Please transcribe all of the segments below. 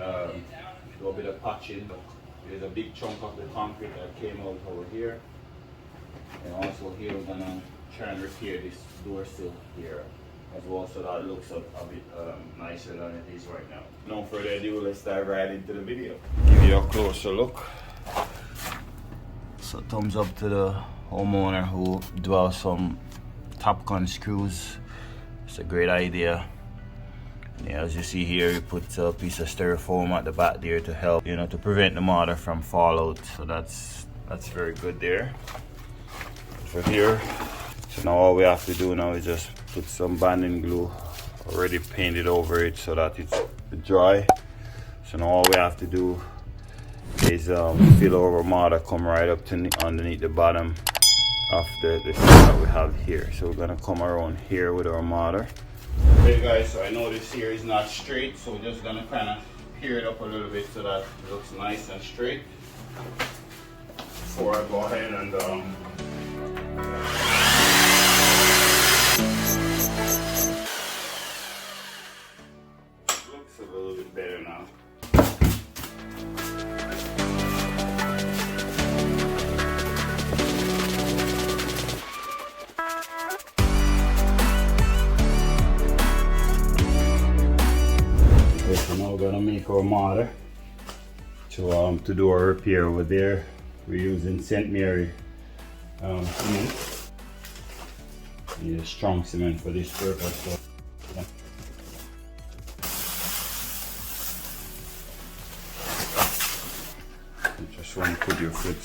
and do a bit of patching. There's a big chunk of the concrete that came out over here. And also here we're gonna try and repair this door sill here as well, so that it looks a bit nicer than it is right now. No further ado, let's dive right into the video. Give you a closer look. So thumbs up to the homeowner who dwells some top gun screws. It's a great idea. Yeah, as you see here, you put a piece of styrofoam at the back there to help, to prevent the mortar from fallout. So that's very good there. For here, so now all we have to do now is just put some banding glue already painted over it so that it's dry. So now all we have to do is fill our mortar, come right up to underneath the bottom of the seal that we have here. So we're gonna come around here with our mortar. Okay guys, so I know this here is not straight, so we're just gonna kind of peer it up a little bit so that it looks nice and straight before I go ahead and looks a little bit better now. Okay, so now we're gonna make our mortar to do our repair over there. We're using St. Mary cement. Need a strong cement for this purpose. So, yeah. You just want to put your foot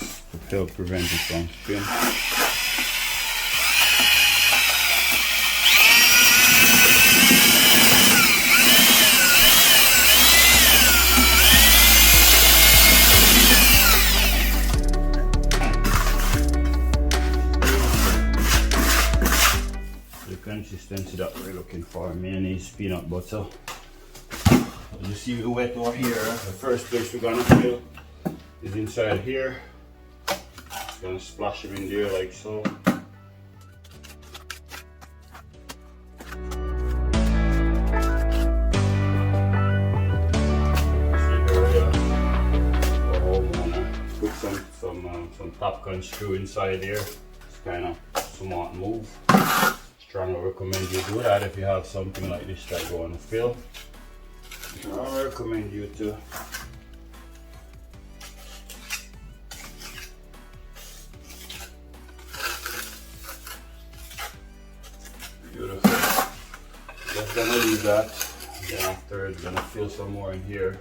to help prevent it from spin. Consistency that we're looking for. Mayonnaise, peanut butter. As you see, we wet over here. The first place we're gonna fill is inside here. Just gonna splash them in there like so. Put some top gun screw inside there. It's kind of somewhat move. Strongly recommend you do that if you have something like this that you want to fill. I recommend you to beautiful. Just gonna leave that. Then after it's gonna fill some more in here.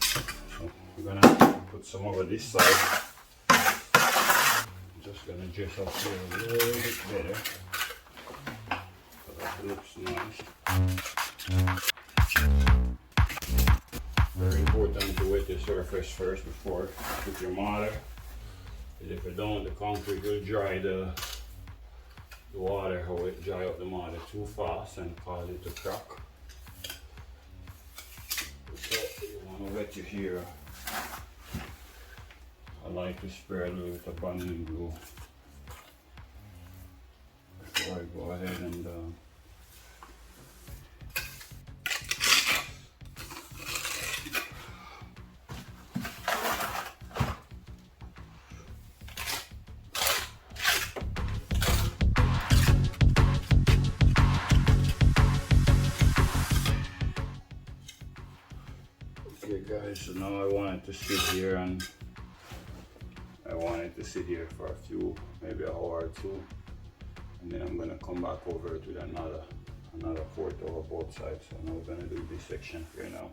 So we're gonna put some over this side. I'm just gonna dress up here a little bit better. Looks nice. Very important to wet the surface first before you put your mortar. Because if you don't, the concrete will dry the water, or it dry up the mortar too fast and cause it to crack. So you want to wet your here. I like to spray a little bit of banding glue before I go ahead and okay guys, so now I want it to sit here, and I want it to sit here for a few, maybe an hour or two, and then I'm gonna come back over to another port over both sides. So now we're gonna do this section here now.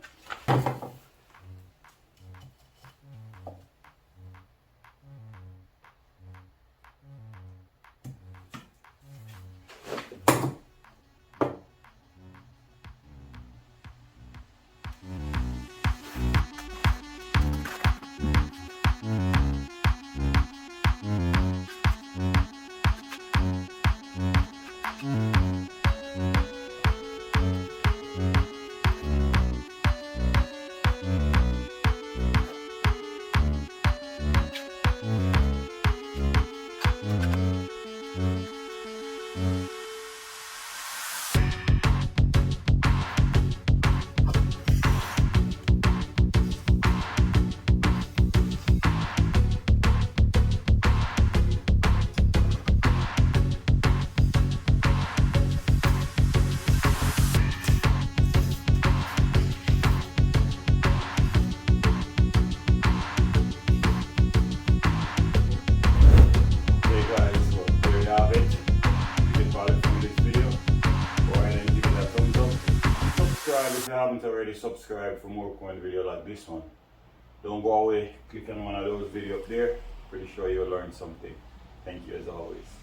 subscribe if you haven't already. Subscribe for more coin video like this one. Don't go away. Click on one of those videos up there. Pretty sure you'll learn something. Thank you as always.